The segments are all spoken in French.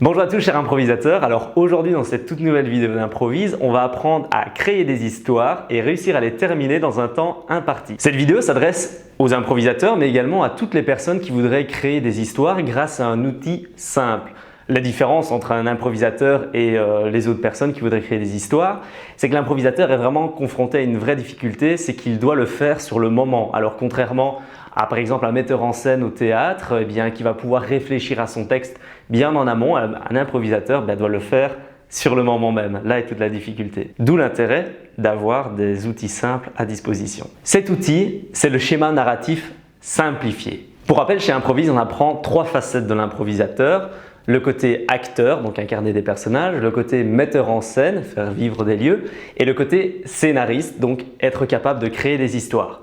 Bonjour à tous chers improvisateurs, alors aujourd'hui dans cette toute nouvelle vidéo d'improvise, on va apprendre à créer des histoires et réussir à les terminer dans un temps imparti. Cette vidéo s'adresse aux improvisateurs mais également à toutes les personnes qui voudraient créer des histoires grâce à un outil simple. La différence entre un improvisateur et les autres personnes qui voudraient créer des histoires, c'est que l'improvisateur est vraiment confronté à une vraie difficulté, c'est qu'il doit le faire sur le moment. Alors contrairement à par exemple un metteur en scène au théâtre, qui va pouvoir réfléchir à son texte bien en amont, un improvisateur doit le faire sur le moment même. Là est toute la difficulté. D'où l'intérêt d'avoir des outils simples à disposition. Cet outil, c'est le schéma narratif simplifié. Pour rappel, chez Improvise, on apprend 3 facettes de l'improvisateur. Le côté acteur, donc incarner des personnages, le côté metteur en scène, faire vivre des lieux, et le côté scénariste, donc être capable de créer des histoires.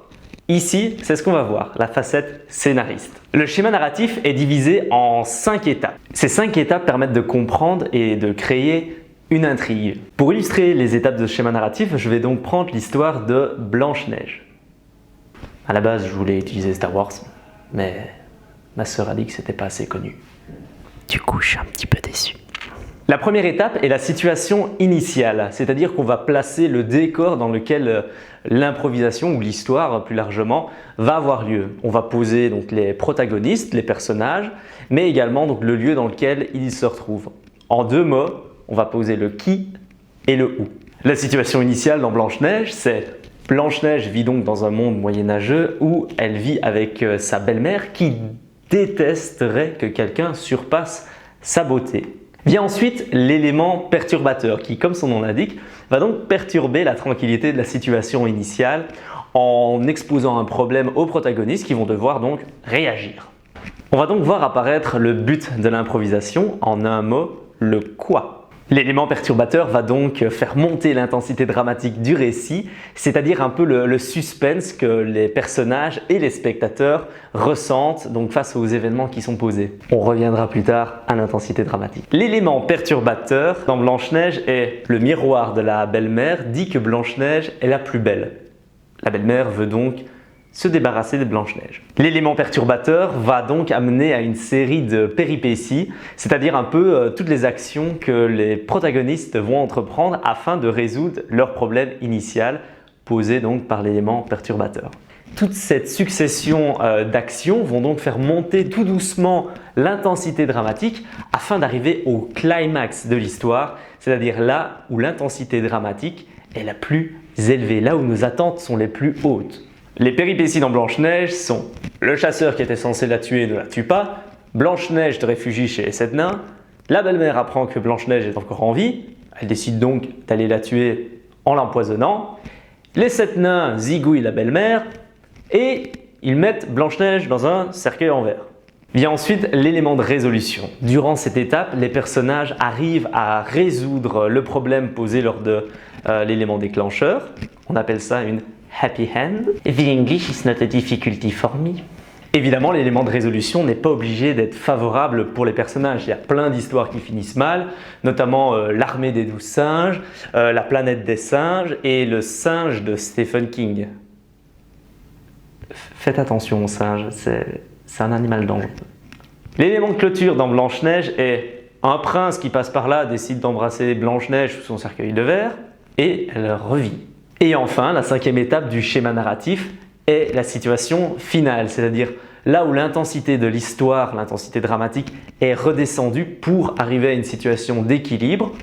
Ici, c'est ce qu'on va voir, la facette scénariste. Le schéma narratif est divisé en 5 étapes. Ces 5 étapes permettent de comprendre et de créer une intrigue. Pour illustrer les étapes de ce schéma narratif, je vais donc prendre l'histoire de Blanche-Neige. À la base, je voulais utiliser Star Wars, mais ma sœur a dit que c'était pas assez connu. Du coup, je suis un petit peu déçu. La première étape est la situation initiale, c'est-à-dire qu'on va placer le décor dans lequel l'improvisation ou l'histoire plus largement va avoir lieu. On va poser donc les protagonistes, les personnages, mais également donc le lieu dans lequel ils se retrouvent. En 2 mots, on va poser le qui et le où. La situation initiale dans Blanche-Neige, c'est Blanche-Neige vit donc dans un monde moyenâgeux où elle vit avec sa belle-mère qui détesterait que quelqu'un surpasse sa beauté. Vient ensuite l'élément perturbateur qui, comme son nom l'indique, va donc perturber la tranquillité de la situation initiale en exposant un problème aux protagonistes qui vont devoir donc réagir. On va donc voir apparaître le but de l'improvisation, en un mot, le quoi. L'élément perturbateur va donc faire monter l'intensité dramatique du récit, c'est-à-dire un peu le suspense que les personnages et les spectateurs ressentent donc face aux événements qui sont posés. On reviendra plus tard à l'intensité dramatique. L'élément perturbateur dans Blanche-Neige est le miroir de la belle-mère dit que Blanche-Neige est la plus belle. La belle-mère veut donc se débarrasser de Blanche-Neige. L'élément perturbateur va donc amener à une série de péripéties, c'est-à-dire un peu toutes les actions que les protagonistes vont entreprendre afin de résoudre leur problème initial posé donc par l'élément perturbateur. Toute cette succession d'actions vont donc faire monter tout doucement l'intensité dramatique afin d'arriver au climax de l'histoire, c'est-à-dire là où l'intensité dramatique est la plus élevée, là où nos attentes sont les plus hautes. Les péripéties dans Blanche-Neige sont le chasseur qui était censé la tuer ne la tue pas, Blanche-Neige se réfugie chez les 7 nains, la belle-mère apprend que Blanche-Neige est encore en vie, elle décide donc d'aller la tuer en l'empoisonnant, les 7 nains zigouillent la belle-mère et ils mettent Blanche-Neige dans un cercueil en verre. Vient ensuite l'élément de résolution. Durant cette étape, les personnages arrivent à résoudre le problème posé lors de l'élément déclencheur, on appelle ça une happy end. The English is not a difficulty for me. Évidemment, l'élément de résolution n'est pas obligé d'être favorable pour les personnages. Il y a plein d'histoires qui finissent mal, notamment l'armée des 12 singes, la planète des singes et le singe de Stephen King. Faites attention aux singes, c'est un animal dangereux. L'élément de clôture dans Blanche-Neige est un prince qui passe par là, décide d'embrasser Blanche-Neige sous son cercueil de verre et elle revit. Et enfin, la 5e étape du schéma narratif est la situation finale, c'est-à-dire là où l'intensité de l'histoire, l'intensité dramatique est redescendue pour arriver à une situation d'équilibre,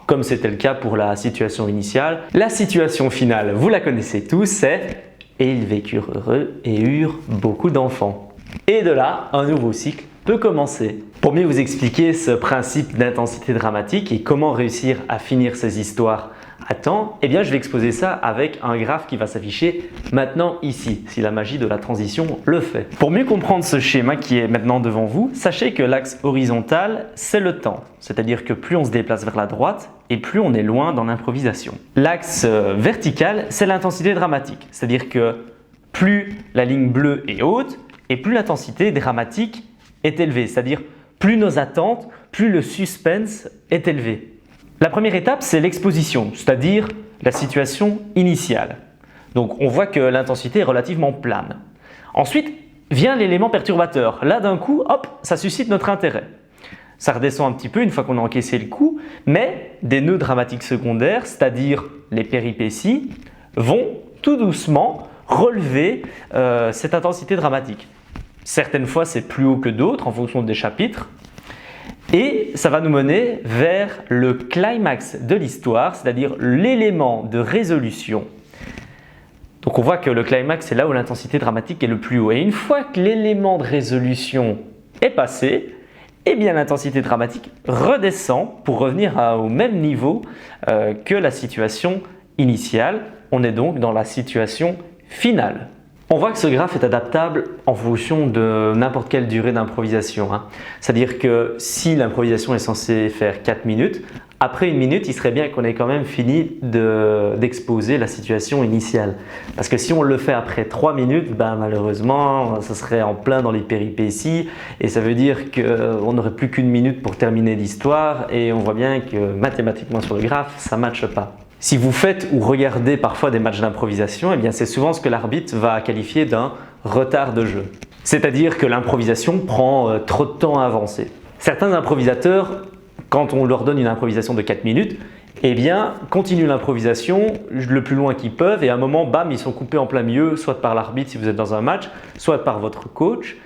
comme c'était le cas pour la situation initiale. La situation finale, vous la connaissez tous, c'est « Et ils vécurent heureux et eurent beaucoup d'enfants ». Et de là, un nouveau cycle peut commencer. Pour mieux vous expliquer ce principe d'intensité dramatique et comment réussir à finir ces histoires à temps, je vais exposer ça avec un graphe qui va s'afficher maintenant ici, si la magie de la transition le fait. Pour mieux comprendre ce schéma qui est maintenant devant vous, sachez que l'axe horizontal, c'est le temps. C'est-à-dire que plus on se déplace vers la droite et plus on est loin dans l'improvisation. L'axe vertical, c'est l'intensité dramatique. C'est-à-dire que plus la ligne bleue est haute et plus l'intensité dramatique est élevée. C'est-à-dire plus nos attentes, plus le suspense est élevé. La première étape, c'est l'exposition, c'est-à-dire la situation initiale. Donc on voit que l'intensité est relativement plane. Ensuite vient l'élément perturbateur. Là d'un coup, hop, ça suscite notre intérêt. ça redescend un petit peu une fois qu'on a encaissé le coup, mais des nœuds dramatiques secondaires, c'est-à-dire les péripéties, vont tout doucement relever cette intensité dramatique. Certaines fois, c'est plus haut que d'autres en fonction des chapitres. Et ça va nous mener vers le climax de l'histoire, c'est-à-dire l'élément de résolution. Donc on voit que le climax, c'est là où l'intensité dramatique est le plus haut. Et une fois que l'élément de résolution est passé, eh bien l'intensité dramatique redescend pour revenir au même niveau que la situation initiale. On est donc dans la situation finale. On voit que ce graphe est adaptable en fonction de n'importe quelle durée d'improvisation. C'est-à-dire que si l'improvisation est censée faire 4 minutes, après 1 minute, il serait bien qu'on ait quand même fini d'exposer la situation initiale. Parce que si on le fait après 3 minutes, malheureusement, ça serait en plein dans les péripéties et ça veut dire qu'on n'aurait plus qu'1 minute pour terminer l'histoire et on voit bien que mathématiquement sur le graphe, ça ne matche pas. Si vous faites ou regardez parfois des matchs d'improvisation, eh bien c'est souvent ce que l'arbitre va qualifier d'un retard de jeu. C'est-à-dire que l'improvisation prend trop de temps à avancer. Certains improvisateurs, quand on leur donne une improvisation de 4 minutes, eh bien continuent l'improvisation le plus loin qu'ils peuvent et à un moment, bam, ils sont coupés en plein milieu, soit par l'arbitre si vous êtes dans un match, soit par votre coach.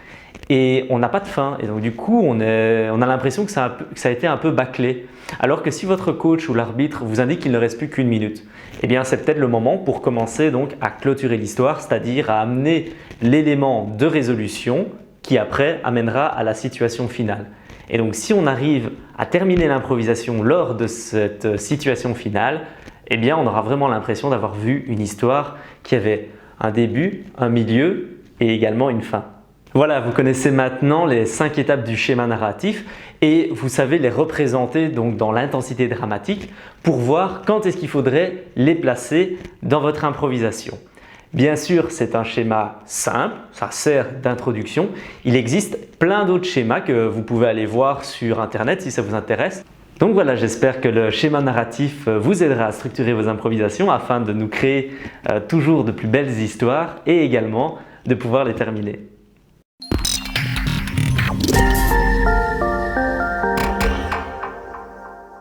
Et on n'a pas de fin et donc du coup on a l'impression que ça a été un peu bâclé. Alors que si votre coach ou l'arbitre vous indique qu'il ne reste plus qu'1 minute, eh bien c'est peut-être le moment pour commencer donc à clôturer l'histoire, c'est-à-dire à amener l'élément de résolution qui après amènera à la situation finale. Et donc si on arrive à terminer l'improvisation lors de cette situation finale, eh bien on aura vraiment l'impression d'avoir vu une histoire qui avait un début, un milieu et également une fin. Voilà, vous connaissez maintenant les 5 étapes du schéma narratif et vous savez les représenter donc dans l'intensité dramatique pour voir quand est-ce qu'il faudrait les placer dans votre improvisation. Bien sûr, c'est un schéma simple, ça sert d'introduction. Il existe plein d'autres schémas que vous pouvez aller voir sur internet si ça vous intéresse. Donc voilà, j'espère que le schéma narratif vous aidera à structurer vos improvisations afin de nous créer toujours de plus belles histoires et également de pouvoir les terminer.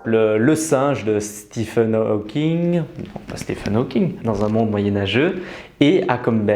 Le singe de Stephen Hawking, non pas Stephen Hawking, dans un monde moyenâgeux, et a comme